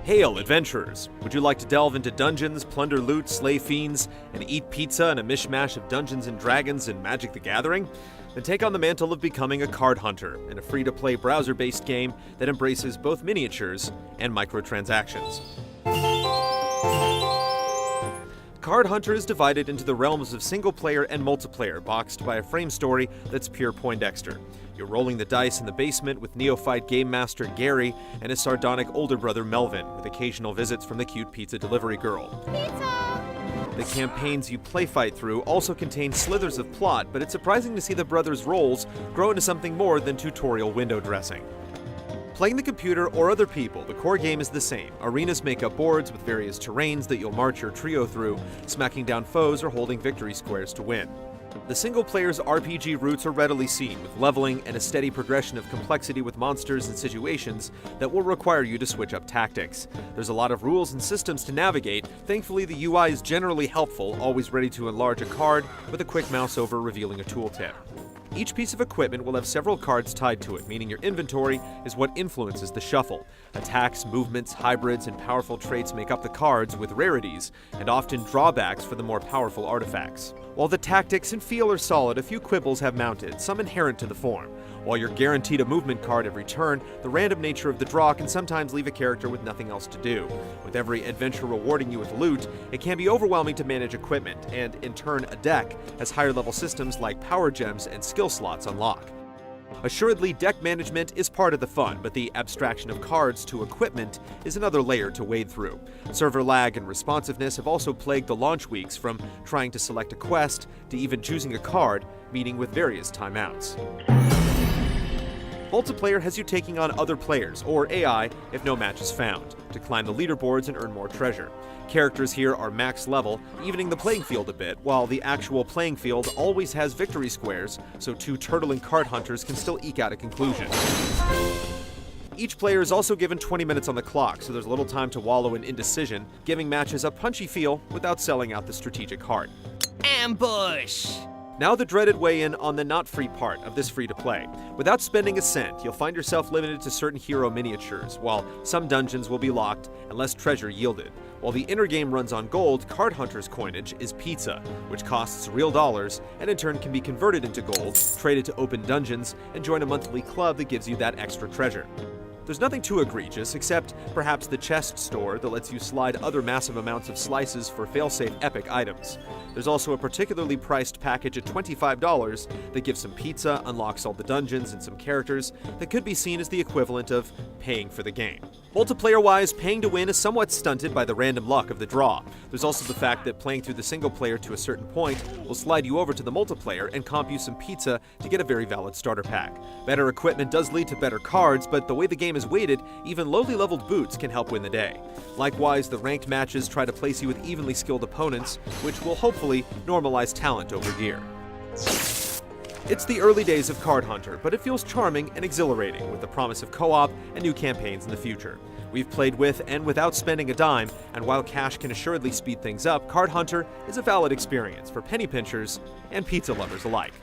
Hail, adventurers! Would you like to delve into dungeons, plunder loot, slay fiends, and eat pizza in a mishmash of Dungeons & Dragons and Magic the Gathering? Then take on the mantle of becoming a card hunter in a free-to-play browser-based game that embraces both miniatures and microtransactions. Card Hunter is divided into the realms of single-player and multiplayer, boxed by a frame story that's pure Poindexter. You're rolling the dice in the basement with neophyte game master Gary and his sardonic older brother Melvin, with occasional visits from the cute pizza delivery girl. Pizza! The campaigns you play-fight through also contain slithers of plot, but it's surprising to see the brothers' roles grow into something more than tutorial window dressing. Playing the computer or other people, the core game is the same. Arenas make up boards with various terrains that you'll march your trio through, smacking down foes or holding victory squares to win. The single player's RPG roots are readily seen, with leveling and a steady progression of complexity with monsters and situations that will require you to switch up tactics. There's a lot of rules and systems to navigate. Thankfully, the UI is generally helpful, always ready to enlarge a card with a quick mouse over revealing a tooltip. Each piece of equipment will have several cards tied to it, meaning your inventory is what influences the shuffle. Attacks, movements, hybrids, and powerful traits make up the cards, with rarities, and often drawbacks for the more powerful artifacts. While the tactics and feel are solid, a few quibbles have mounted, some inherent to the form. While you're guaranteed a movement card every turn, the random nature of the draw can sometimes leave a character with nothing else to do. With every adventure rewarding you with loot, it can be overwhelming to manage equipment, and in turn a deck, as higher level systems like power gems and skill slots unlock. Assuredly, deck management is part of the fun, but the abstraction of cards to equipment is another layer to wade through. Server lag and responsiveness have also plagued the launch weeks, from trying to select a quest to even choosing a card, meeting with various timeouts. Multiplayer has you taking on other players, or AI, if no match is found, to climb the leaderboards and earn more treasure. Characters here are max level, evening the playing field a bit, while the actual playing field always has victory squares, so two turtling card hunters can still eke out a conclusion. Each player is also given 20 minutes on the clock, so there's little time to wallow in indecision, giving matches a punchy feel without selling out the strategic heart. Ambush! Now the dreaded weigh-in on the not-free part of this free-to-play. Without spending a cent, you'll find yourself limited to certain hero miniatures, while some dungeons will be locked and less treasure yielded. While the inner game runs on gold, Card Hunter's coinage is pizza, which costs real dollars and in turn can be converted into gold, traded to open dungeons, and join a monthly club that gives you that extra treasure. There's nothing too egregious, except perhaps the chest store that lets you slide other massive amounts of slices for failsafe epic items. There's also a particularly priced package at $25 that gives some pizza, unlocks all the dungeons, and some characters that could be seen as the equivalent of paying for the game. Multiplayer-wise, paying to win is somewhat stunted by the random luck of the draw. There's also the fact that playing through the single player to a certain point will slide you over to the multiplayer and comp you some pizza to get a very valid starter pack. Better equipment does lead to better cards, but the way the game is weighted, even lowly leveled boots can help win the day. Likewise, the ranked matches try to place you with evenly skilled opponents, which will hopefully normalize talent over gear. It's the early days of Card Hunter, but it feels charming and exhilarating, with the promise of co-op and new campaigns in the future. We've played with and without spending a dime, and while cash can assuredly speed things up, Card Hunter is a valid experience for penny pinchers and pizza lovers alike.